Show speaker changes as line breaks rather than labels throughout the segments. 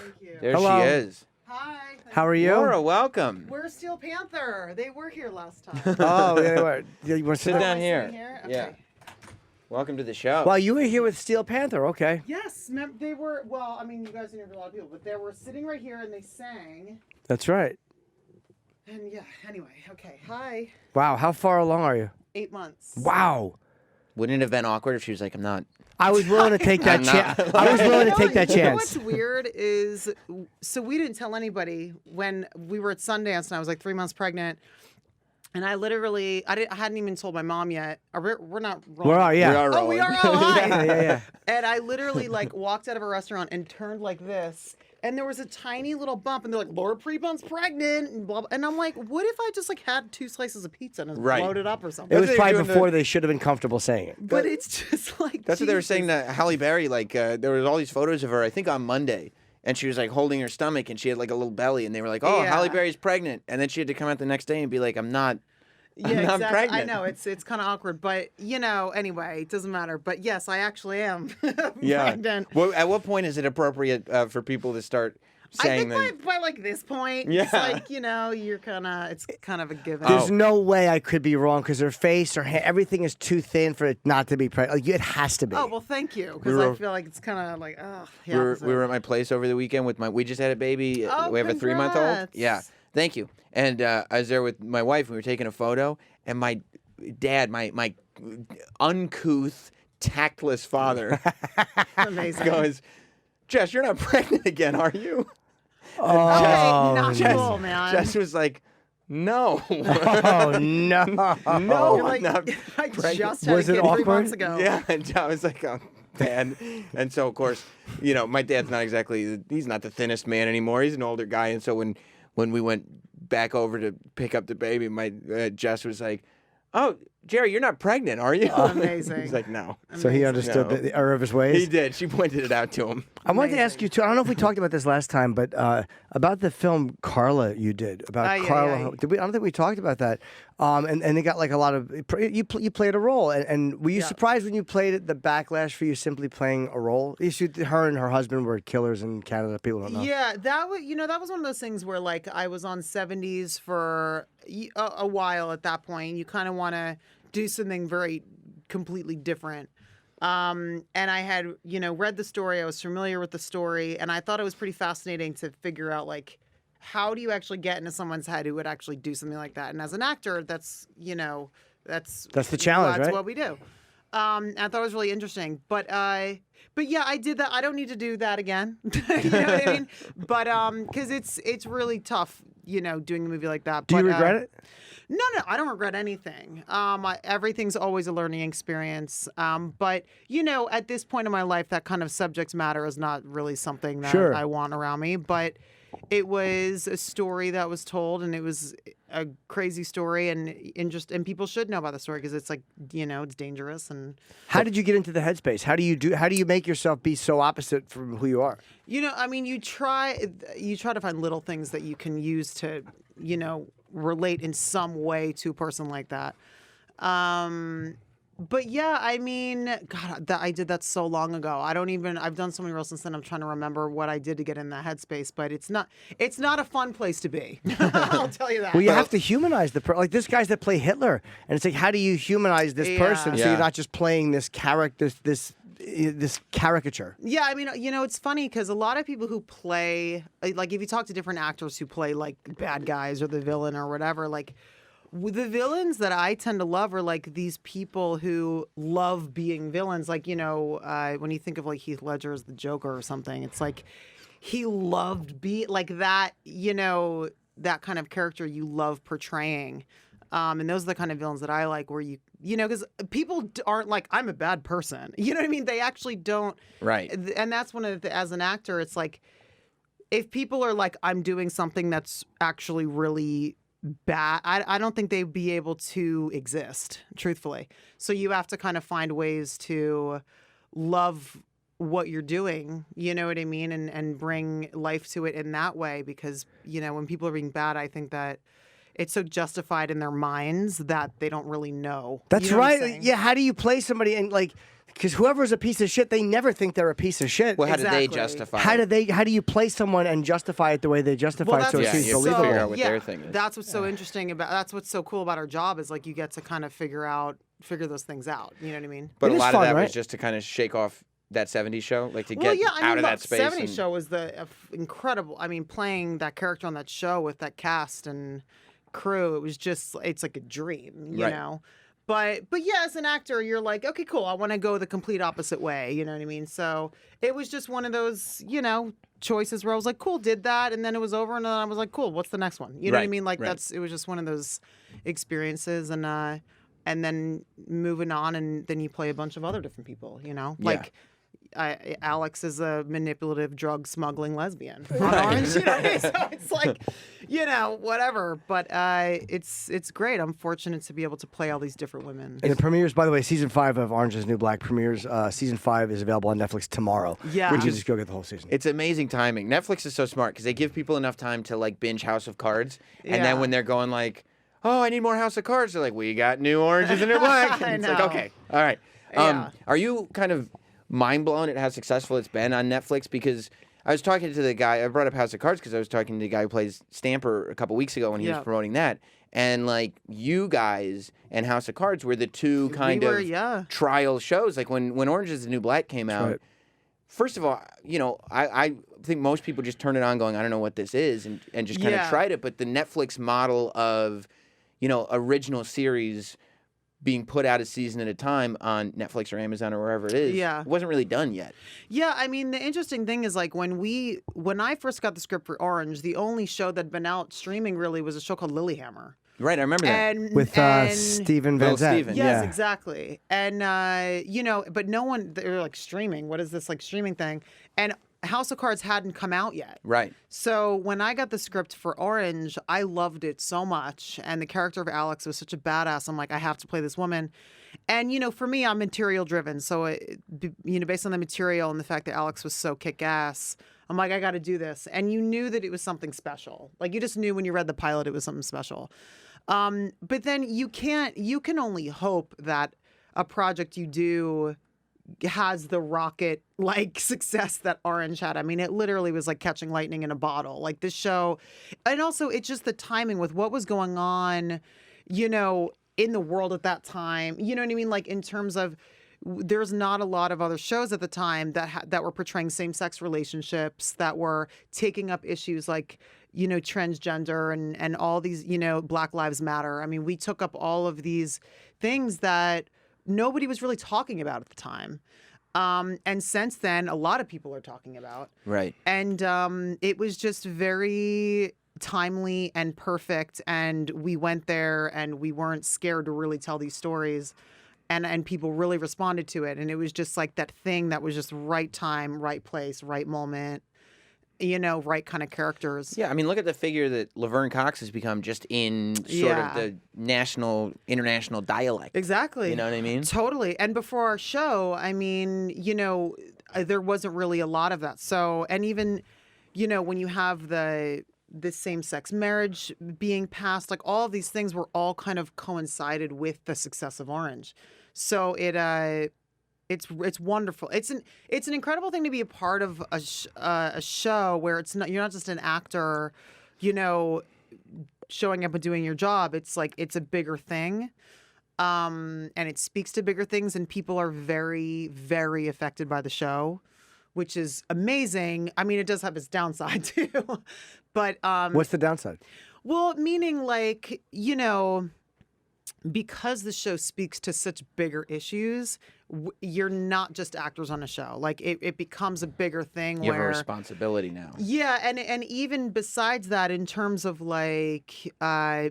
Thank you.
There
Hello.
she is.
Hi.
How are you?
Laura, welcome.
We're Steel Panther. They were here last time.
Oh, yeah, they were. You want to
Sit
sit
down
Am I
here.
sitting here?
Yeah.
Okay.
Welcome to the show.
Well, you were here with Steel Panther. Okay.
Yes, they were. Well, I mean, you guys interviewed a lot of people, but they were sitting right here and they sang.
That's right.
And yeah. Anyway. Okay. Hi.
Wow. How far along are you?
8 months.
Wow.
Wouldn't it have been awkward if she was like, I'm not.
I was willing to take that
I'm
chance.
not-
I was willing to take that
You know
chance.
what's weird is, so we didn't tell anybody when we were at Sundance, and I was like 3 months pregnant, and I literally, I hadn't even told my mom yet. We're not wrong.
Where are you?
We are
Oh, we
rolling.
are. Oh, hi.
Yeah.
And I literally like walked out of a restaurant and turned like this, and there was a tiny little bump, and they're like, Laura Prepon's pregnant, and blah, blah. And I'm like, what if I just like had 2 slices of pizza and
Right.
loaded up or something?
It was
That's what
probably
they're doing
before they should have been comfortable saying it.
But it's just like
That's what they were
Jesus.
saying to Halle Berry. Like, there was all these photos of her, I think on Monday. And she was like holding her stomach and she had like a little belly. And they were like, oh,
Yeah.
Halle Berry's pregnant. And then she had to come out the next day and be like, I'm not.
Yeah,
I'm not
exactly.
pregnant.
I know it's kind of awkward, but anyway, it doesn't matter. But yes, I actually am
Yeah.
pregnant.
Well, at what point is it appropriate for people to start
I
saying
think
that?
by like this point,
Yeah.
it's like you're it's kind of a given.
There's
Oh.
no way I could be wrong because her face, her hair, everything is too thin for it not to be pregnant. Like, it has to be.
Oh well, thank you, because
We
I
were-
feel like it's kind of like oh
we
yeah.
were at my place over the weekend with we just had a baby.
Oh,
We have a 3-month-old.
congrats.
Yeah. Thank you. And I was there with my wife. We were taking a photo, and my dad, my uncouth, tactless father,
amazing.
goes, Jess, you're not pregnant again, are you?
Okay, not
Jess-
cool, man.
Jess was like, no.
Oh, no.
No,
You're
I'm
like,
not
I
pregnant.
just had
Was
a
it
kid 3
awkward?
months ago.
Yeah, and I was like, oh, Dad. And so, of course, my dad's not exactly, he's not the thinnest man anymore. He's an older guy. And so when we went back over to pick up the baby, my Jess was like, oh, Jerry, you're not pregnant, are you?
Amazing.
He's like, no.
So he understood
No.
the error of his ways?
He did. She pointed it out to him.
I wanted to ask you too. I don't know if we talked about this last time, but about the film Carla you did about
yeah,
Carla.
yeah.
Did we? I don't think we talked about that. And they got like a lot of you played a role, and were you
Yeah.
surprised when you played it? The backlash for you simply playing a role. Her and her husband were killers in Canada. People don't know.
Yeah, that was one of those things where like I was on 70s for a while at that point. You kind of want to do something very completely different. And I had, read the story. I was familiar with the story, and I thought it was pretty fascinating to figure out like how do you actually get into someone's head who would actually do something like that? And as an actor, that's
That's the challenge,
That's
right?
what we do. I thought it was really interesting, but yeah, I did that. I don't need to do that again. You know what I mean? But because it's really tough, doing a movie like that.
Do you
But,
regret it?
No, I don't regret anything. Everything's always a learning experience. But at this point in my life, that kind of subject matter is not really something that
Sure.
I want around me. But it was a story that was told, and it was a crazy story, and people should know about the story because it's like it's dangerous. And
How did you get into the headspace? How do you make yourself be so opposite from who you are?
I mean, you try to find little things that you can use to relate in some way to a person like that. But yeah, I mean, God, I did that so long ago. I've done so many roles since then. I'm trying to remember what I did to get in that headspace, but it's not a fun place to be. I'll tell you that.
Well, you have to humanize the person. Like this guys that play Hitler, and it's like, how do you humanize this person so
Yeah.
you're not just playing this character, this caricature?
Yeah, I mean, it's funny because a lot of people who play, like if you talk to different actors who play like bad guys or the villain or whatever, like the villains that I tend to love are like these people who love being villains. Like, when you think of like Heath Ledger as the Joker or something, it's like he loved like that, that kind of character you love portraying. And those are the kind of villains that I like where because people aren't like, I'm a bad person. You know what I mean? They actually don't.
Right.
And that's one of as an actor, it's like, if people are like, I'm doing something that's actually really bad, I don't think they'd be able to exist, truthfully. So you have to kind of find ways to love what you're doing, you know what I mean? And bring life to it in that way because, when people are being bad, I think that it's so justified in their minds that they don't really know.
That's
You know what I'm
right.
saying?
Yeah, how do you play somebody and like, because whoever's a piece of shit, they never think they're a piece of shit.
Well, how
Exactly.
do they justify
How
it?
do you play someone and justify it the way they justify it so it
Yeah,
seems
you have to
believable?
figure out what their thing is.
That's what's so interesting about. That's what's so cool about our job is like you get to kind of figure those things out. You know what I mean?
But
It
a
is
lot
fun,
of that
right?
was just to kind of shake off that 70s show, like to
Well,
get
yeah, I mean,
out of
look,
that space.
70s
and-
show was incredible. I mean, playing that character on that show with that cast and crew, it was just, it's like a dream, you
Right.
know? But yeah, as an actor, you're like, okay, cool. I want to go the complete opposite way. You know what I mean? So it was just one of those, choices where I was like, cool, did that, and then it was over, and then I was like, cool, what's the next one? You know what I
Right,
mean? Like
right.
it was just one of those experiences, and then moving on, and then you play a bunch of other different people. Like. Alex is a manipulative drug smuggling lesbian on Orange, so it's like, whatever. But it's great. I'm fortunate to be able to play all these different women.
And it premieres, by the way, season 5 of Orange is the New Black premieres. Season 5 is available on Netflix tomorrow.
Yeah.
Which is just go get the whole season.
It's amazing timing. Netflix is so smart because they give people enough time to like binge House of Cards, and
Yeah.
then when they're going like, "Oh, I need more House of Cards," they're like, "We got new Orange is the New Black."
I
And it's like,
know.
okay, all right.
Yeah.
Are you kind of mind blown at how successful it's been on Netflix? Because I was talking to the guy. I brought up House of Cards because I was talking to the guy who plays Stamper a couple weeks ago when he was
Yeah.
promoting that. And like you guys and House of Cards were the two kind
were,
of
yeah.
trial shows. Like when Orange is the New Black came out.
right.
First of all, I think most people just turn it on going, I don't know what this is, and just kind of
Yeah.
tried it. But the Netflix model of, original series being put out a season at a time on Netflix or Amazon or wherever it is,
Yeah.
wasn't really done yet.
Yeah, I mean, the interesting thing is like when I first got the script for Orange, the only show that'd been out streaming really was a show called Lilyhammer.
Right, I remember that.
And
With Steven Van
Little
Zandt.
Steven.
Yes,
Yeah.
exactly. And but no one, they're like streaming. What is this like streaming thing? And House of Cards hadn't come out yet.
Right.
So when I got the script for Orange, I loved it so much. And the character of Alex was such a badass. I'm like, I have to play this woman. And, for me, I'm material driven. So, based on the material and the fact that Alex was so kick-ass, I'm like, I got to do this. And you knew that it was something special. Like, you just knew when you read the pilot it was something special. But then you can only hope that a project you do has the rocket like success that Orange had. I mean, it literally was like catching lightning in a bottle. Like this show, and also it's just the timing with what was going on, in the world at that time. You know what I mean? Like in terms of there's not a lot of other shows at the time that were portraying same-sex relationships, that were taking up issues like, transgender and all these, Black Lives Matter. I mean, we took up all of these things that nobody was really talking about at the time. And since then, a lot of people are talking about.
Right.
And it was just very timely and perfect. And we went there and we weren't scared to really tell these stories. And people really responded to it. And it was just like that thing that was just right time, right place, right moment, right kind of characters.
Yeah, I mean, look at the figure that Laverne Cox has become just in sort of the national, international dialect.
Exactly.
You know what I mean?
Totally. And before our show, I mean, there wasn't really a lot of that. So, and even, when you have the same-sex marriage being passed, like all of these things were all kind of coincided with the success of Orange. So it's wonderful. It's an incredible thing to be a part of a show where you're not just an actor, showing up and doing your job. It's like it's a bigger thing. And it speaks to bigger things, and people are very, very affected by the show, which is amazing. I mean, it does have its downside too, but
What's the downside?
well, meaning like because the show speaks to such bigger issues, you're not just actors on a show. Like it becomes a bigger thing
You have a
where
responsibility now.
yeah, and even besides that, in terms of like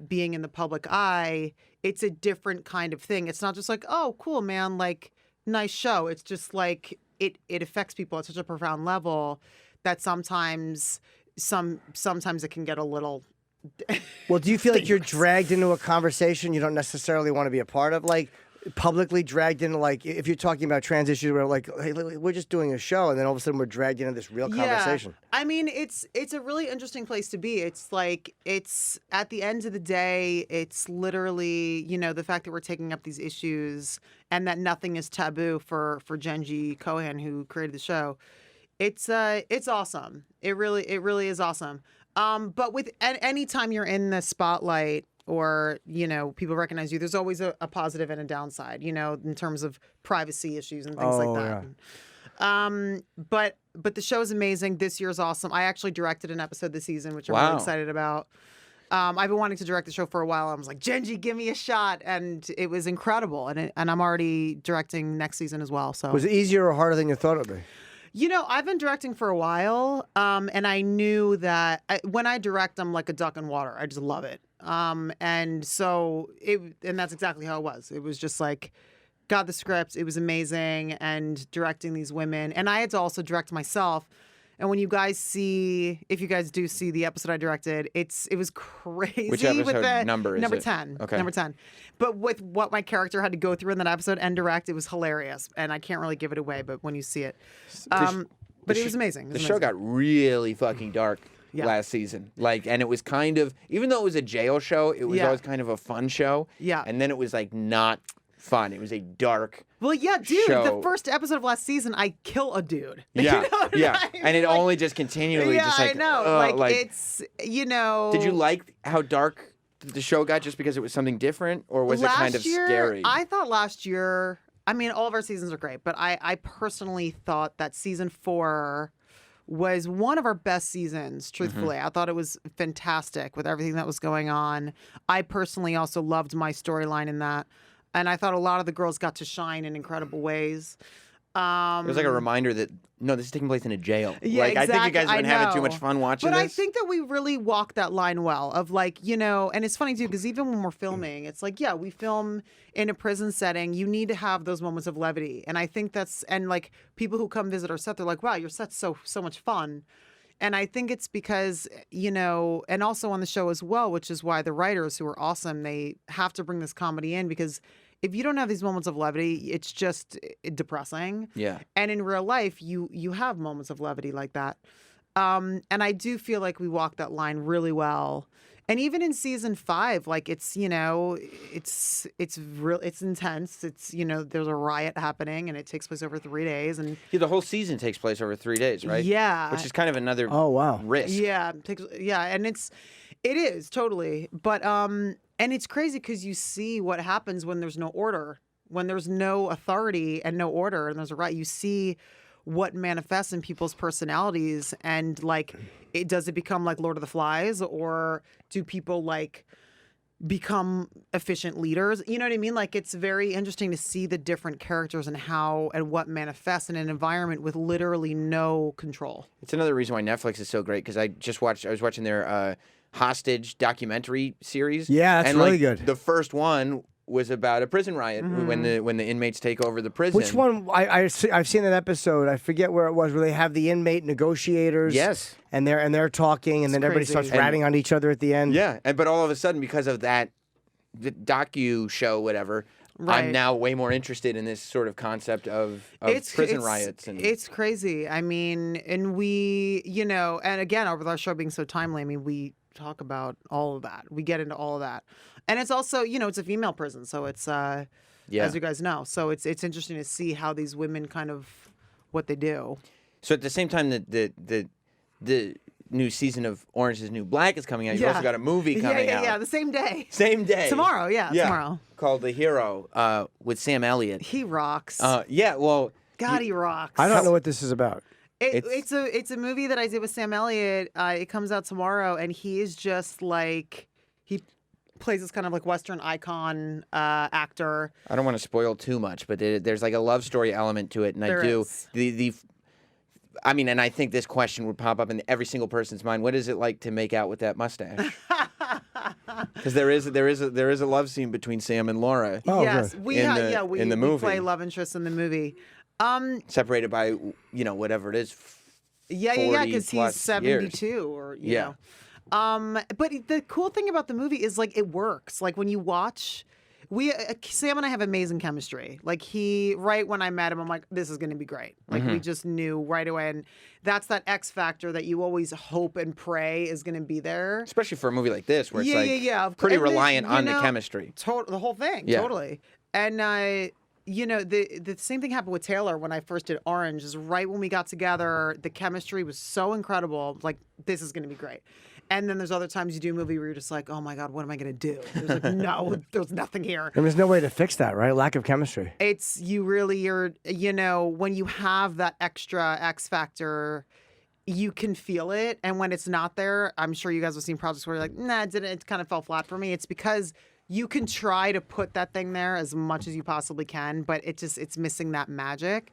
being in the public eye, it's a different kind of thing. It's not just like, oh, cool, man, like nice show. It's just like it affects people at such a profound level that sometimes it can get a little.
Well, do you feel like you're dragged into a conversation you don't necessarily want to be a part of? Like, publicly dragged into, like, if you're talking about trans issues, where like, hey, we're just doing a show, and then all of a sudden we're dragged into this real conversation.
I mean, it's a really interesting place to be. It's like, it's at the end of the day, it's literally, the fact that we're taking up these issues and that nothing is taboo for Genji Cohen, who created the show. It's awesome. It really is awesome. But with any time you're in the spotlight, or people recognize you, there's always a positive and a downside, in terms of privacy issues and things like that. But the show is amazing. This year's awesome. I actually directed an episode this season, which I'm really excited about. I've been wanting to direct the show for a while. I was like, Genji, give me a shot, and it was incredible. And I'm already directing next season as well. So
was it easier or harder than you thought it would be?
I've been directing for a while, and I knew that when I direct, I'm like a duck in water. I just love it. And that's exactly how it was. It was just like, got the script. It was amazing, and directing these women. And I had to also direct myself. And when you guys if you guys do see the episode I directed, it was crazy.
Which episode
with the,
number is
number
it?
10.
Okay.
Number 10. But with what my character had to go through in that episode and direct, it was hilarious. And I can't really give it away, but when you see it. But it was amazing.
The show got really fucking dark last season. And it was kind of, even though it was a jail show, it was always kind of a fun show.
Yeah.
And then it was like not fun. It was a dark
Well, yeah, dude,
show.
The first episode of last season, I kill a dude.
Yeah,
You know what
yeah.
I mean?
And it only just continually just like,
I know.
like,
it's,
Did you like how dark the show got just because it was something different, or was it kind of scary?
I thought last year, I mean, all of our seasons are great, but I personally thought that season 4 was one of our best seasons, truthfully. I thought it was fantastic with everything that was going on. I personally also loved my storyline in that. And I thought a lot of the girls got to shine in incredible ways.
It was like a reminder that, no, this is taking place in a jail.
Yeah,
I think you guys have been having too much fun watching
this. But
this.
I think that we really walk that line well of like, and it's funny too, because even when we're filming, it's like, we film in a prison setting. You need to have those moments of levity. And I think and like people who come visit our set, they're like, wow, your set's so much fun. And I think it's because, and also on the show as well, which is why the writers, who are awesome, they have to bring this comedy in, because if you don't have these moments of levity, it's just depressing.
Yeah.
And in real life, you have moments of levity like that. And I do feel like we walk that line really well. And even in season 5, like it's real, it's intense. It's, there's a riot happening and it takes place over 3 days. And
the whole season takes place over 3 days, right?
Yeah.
Which is kind of another risk.
Yeah. And it is totally. But, and it's crazy because you see what happens when there's no order, when there's no authority and no order, and there's a riot. You see what manifests in people's personalities, and like, does it become like Lord of the Flies, or do people like become efficient leaders? You know what I mean? Like, it's very interesting to see the different characters and how and what manifests in an environment with literally no control.
It's another reason why Netflix is so great, because I was watching their hostage documentary series.
Yeah, that's really good.
The first one was about a prison riot when the inmates take over the prison.
Which one? I've seen that episode. I forget where it was, where they have the inmate negotiators.
Yes.
And they're talking, and then everybody starts ratting on each other at the end.
Yeah, but all of a sudden, because of that, the docu show, whatever,
Right.
I'm now way more interested in this sort of concept of prison riots. And
it's crazy. I mean, and we, and again, with our show being so timely, I mean, we talk about all of that. We get into all of that. And it's also, it's a female prison, so it's as you guys know. So it's interesting to see how these women kind of what they do.
So at the same time that the new season of Orange is the New Black is coming out, you've also got a movie coming out.
Yeah, the same day.
Same day.
Tomorrow, tomorrow.
Called The Hero with Sam Elliott.
He rocks.
Well,
God, he rocks.
I don't know what this is about.
It's a movie that I did with Sam Elliott. It comes out tomorrow, and he is just like, he plays this kind of like Western icon actor.
I don't want to spoil too much, but there's like a love story element to it, and
There
I do
is.
I mean, and I think this question would pop up in every single person's mind. What is it like to make out with that mustache? Because there is a love scene between Sam and Laura.
Oh,
yes,
good.
we
in the
we
movie.
play love interest in the movie.
Separated by whatever it is.
Yeah, because he's
40+
72
years.
or you know. But the cool thing about the movie is like it works. Like when you watch Sam and I have amazing chemistry. Like right when I met him, I'm like, this is going to be great. Like we just knew right away, and that's that X factor that you always hope and pray is going to be there.
Especially for a movie like this, where it's
And
pretty
then,
reliant on the chemistry.
The whole thing, totally. And the same thing happened with Taylor when I first did Orange. Is right when we got together, the chemistry was so incredible. Like, this is going to be great. And then there's other times you do a movie where you're just like, oh my God, what am I going to do? There's like, no, there's nothing here.
And there's no way to fix that, right? Lack of chemistry.
It's when you have that extra X factor, you can feel it. And when it's not there, I'm sure you guys have seen projects where you're like, nah, it kind of fell flat for me. It's because you can try to put that thing there as much as you possibly can, but it's missing that magic.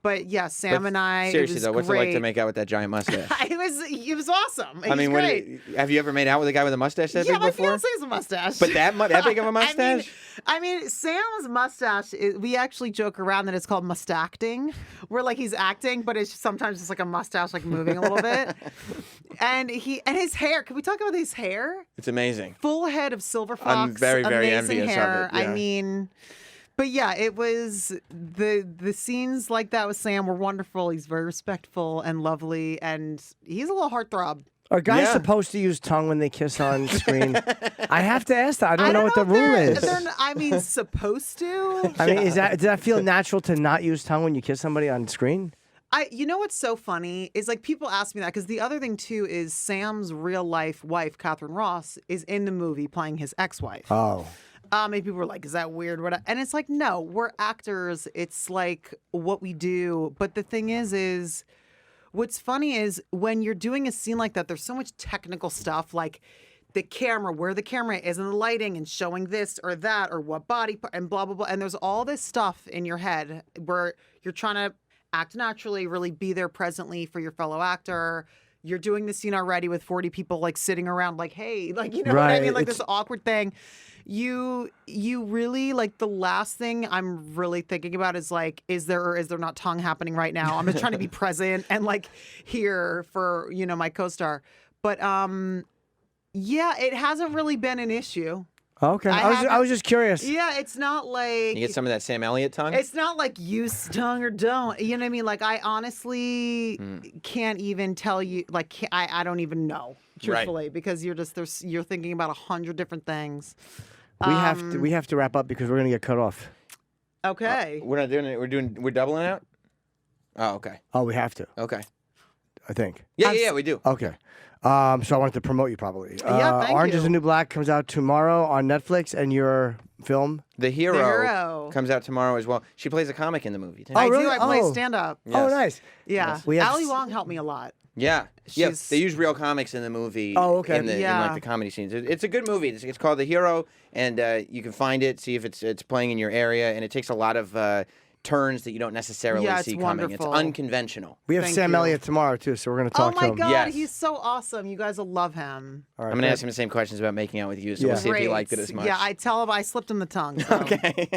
But yeah, Sam and I.
Seriously though, what's it like to
great.
make out with that giant mustache?
It was awesome.
I mean, have you ever made out with a guy with a mustache that big
my
before?
fiance has a mustache.
But that big of a mustache?
I mean, Sam's mustache. We actually joke around that it's called mustacting, where like he's acting, but it's sometimes just like a mustache, like moving a little bit. And his hair. Can we talk about his hair?
It's amazing.
Full head of silver fox.
I'm very, very
amazing
envious
hair.
of it. Yeah.
I mean. But yeah, it was the scenes like that with Sam were wonderful. He's very respectful and lovely, and he's a little heartthrob.
Are guys supposed to use tongue when they kiss on screen? I have to ask that. I don't know what the rule is.
Supposed to.
I mean, does that feel natural to not use tongue when you kiss somebody on screen?
You know what's so funny is like people ask me that because the other thing too is Sam's real life wife, Catherine Ross, is in the movie playing his ex-wife.
Oh.
Maybe people were like, is that weird? And it's like, no, we're actors. It's like what we do. But the thing is what's funny is when you're doing a scene like that, there's so much technical stuff like the camera, where the camera is and the lighting and showing this or that or what body part and blah, blah, blah. And there's all this stuff in your head where you're trying to act naturally, really be there presently for your fellow actor. You're doing the scene already with 40 people like sitting around like, hey, like, you know what I mean? Like this awkward thing. You really like the last thing I'm really thinking about is like, is there or is there not tongue happening right now? I'm just trying to be present and like here for, my co-star. But yeah, it hasn't really been an issue.
Okay. I was just curious.
Yeah, it's not like
You get some of that Sam Elliott tongue?
It's not like use tongue or don't. You know what I mean? Like I honestly can't even tell you. Like I don't even know, truthfully, because you're thinking about 100 different things.
We have to wrap up because we're gonna get cut off.
Okay.
We're not doing it. We're doubling out? Oh, okay.
Oh, we have to.
Okay.
I think.
Yeah, we do.
Okay. So I wanted to promote you probably.
Yeah, thank
Orange
you.
is the New Black comes out tomorrow on Netflix, and your film.
The Hero,
The Hero.
comes out tomorrow as well. She plays a comic in the movie, too.
I
really?
do. I play
Oh.
stand up.
Yes.
Oh, nice.
Yeah.
Yes.
We have
Ali Wong helped me a lot.
Yeah.
She's-
They use real comics in the movie.
Oh, okay.
In like the comedy scenes. It's a good movie. It's called The Hero, and you can find it, see if it's playing in your area, and it takes a lot of turns that you don't necessarily
Yeah, it's
see coming.
wonderful.
It's unconventional.
We have
Thank
Sam
you.
Elliott tomorrow too, so we're gonna
Oh
talk to
my
him.
God,
Yes.
he's so awesome. You guys will love him.
All right,
I'm going to
good.
ask him the same questions about making out with you, so
Yeah.
we'll see if he
Great.
liked it as much.
Yeah, I tell him I slipped him the tongue. So.
Okay.